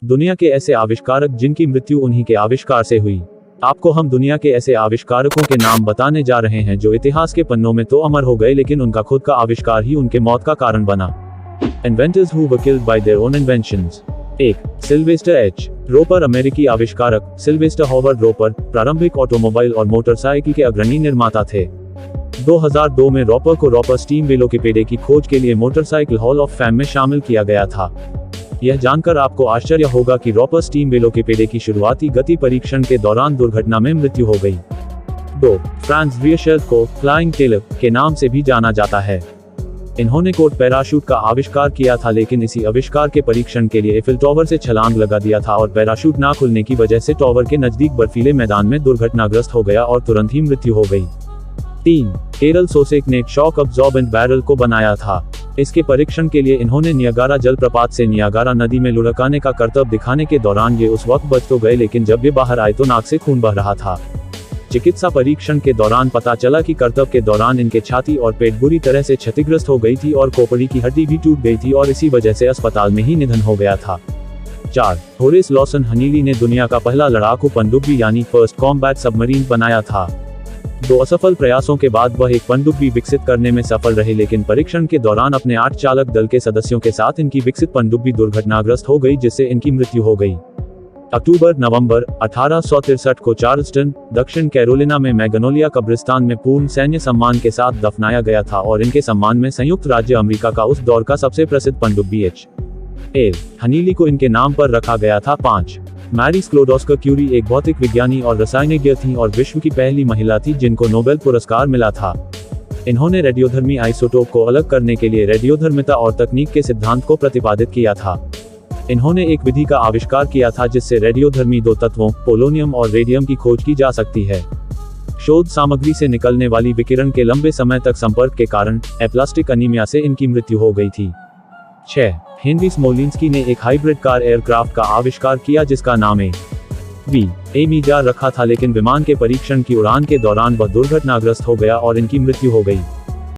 दुनिया के ऐसे आविष्कारक जिनकी मृत्यु उन्हीं के आविष्कार से हुई। आपको हम दुनिया के ऐसे आविष्कारकों के नाम बताने जा रहे हैं जो इतिहास के पन्नों में तो अमर हो गए लेकिन उनका खुद का आविष्कार ही उनके मौत का कारण बना। Inventors who were killed by their own inventions। 1. Sylvester H Roper. अमेरिकी आविष्कारक सिल्वेस्टर हॉवर्ड रोपर प्रारंभिक ऑटोमोबाइल और मोटरसाइकिल के अग्रणी निर्माता थे। 2002 में रोपर को रोपर स्टीम वेलोसिपेड की खोज के लिए मोटरसाइकिल हॉल ऑफ फेम में शामिल किया गया था। यह जानकर आपको आश्चर्य होगा कि रोपर स्टीम वेलोसिपेड की शुरुआती गति परीक्षण के दौरान दुर्घटना में मृत्यु हो गई। 2. फ्रांज रियशेल्ड को फ्लाइंग टेलर के नाम से भी जाना जाता है। इन्होंने कोट पैराशूट का आविष्कार किया था लेकिन इसी आविष्कार के परीक्षण के लिए एफिल टावर से छलांग लगा दिया था और पैराशूट ना खुलने की वजह से टावर के नजदीक बर्फीले मैदान में दुर्घटनाग्रस्त हो गया और तुरंत ही मृत्यु हो गई। 3. केरल सोसेक ने शॉक अब्जॉर्बेंट बैरल को बनाया था। इसके परीक्षण के लिए इन्होंने नियागारा जलप्रपात से नियागारा नदी में लुढ़काने का करतब दिखाने के दौरान ये उस वक्त बच तो गए लेकिन जब ये बाहर आए तो नाक से खून बह रहा था। चिकित्सा परीक्षण के दौरान पता चला कि करतब के दौरान इनके छाती और पेट बुरी तरह से क्षतिग्रस्त हो गई थी और खोपड़ी की हड्डी भी टूट गई थी और इसी वजह से अस्पताल में ही निधन हो गया था। 4. होरेस लॉसन हनीली ने दुनिया का पहला लड़ाकू पनडुब्बी यानी फर्स्ट कॉम्बैट सबमरीन बनाया था। 2 असफल प्रयासों के बाद वह एक पनडुब्बी विकसित करने में सफल रहे लेकिन परीक्षण के दौरान अपने 8 चालक दल के सदस्यों के साथ इनकी विकसित पनडुब्बी दुर्घटनाग्रस्त हो गई जिससे इनकी मृत्यु हो गई। अक्टूबर-नवंबर 1863 को चार्ल्सटन, दक्षिण कैरोलिना में मैग्नोलिया कब्रिस्तान में पूर्ण सैन्य सम्मान के साथ दफनाया गया था और इनके सम्मान में संयुक्त राज्य अमेरिका का उस दौर का सबसे प्रसिद्ध पनडुब्बी H.L. हनीली को इनके नाम पर रखा गया था। 5. मैरी स्क्लोडोस्कर क्यूरी एक भौतिक विज्ञानी और रसायनज्ञ थीं और विश्व की पहली महिला थी जिनको नोबेल पुरस्कार मिला था। इन्होंने रेडियोधर्मी आइसोटोप को अलग करने के लिए रेडियोधर्मिता और तकनीक के सिद्धांत को प्रतिपादित किया था। इन्होंने एक विधि का आविष्कार किया था जिससे रेडियोधर्मी 2 तत्वों पोलोनियम और रेडियम की खोज की जा सकती है। शोध सामग्री से निकलने वाली विकिरण के लंबे समय तक संपर्क के कारण एप्लास्टिक अनीमिया से इनकी मृत्यु हो गई थी। 6. हेनरी स्मोलिंस्की ने एक हाइब्रिड कार एयरक्राफ्ट का आविष्कार किया जिसका नाम एमीजार रखा था लेकिन विमान के परीक्षण की उड़ान के दौरान वह दुर्घटनाग्रस्त हो गया और इनकी मृत्यु हो गई।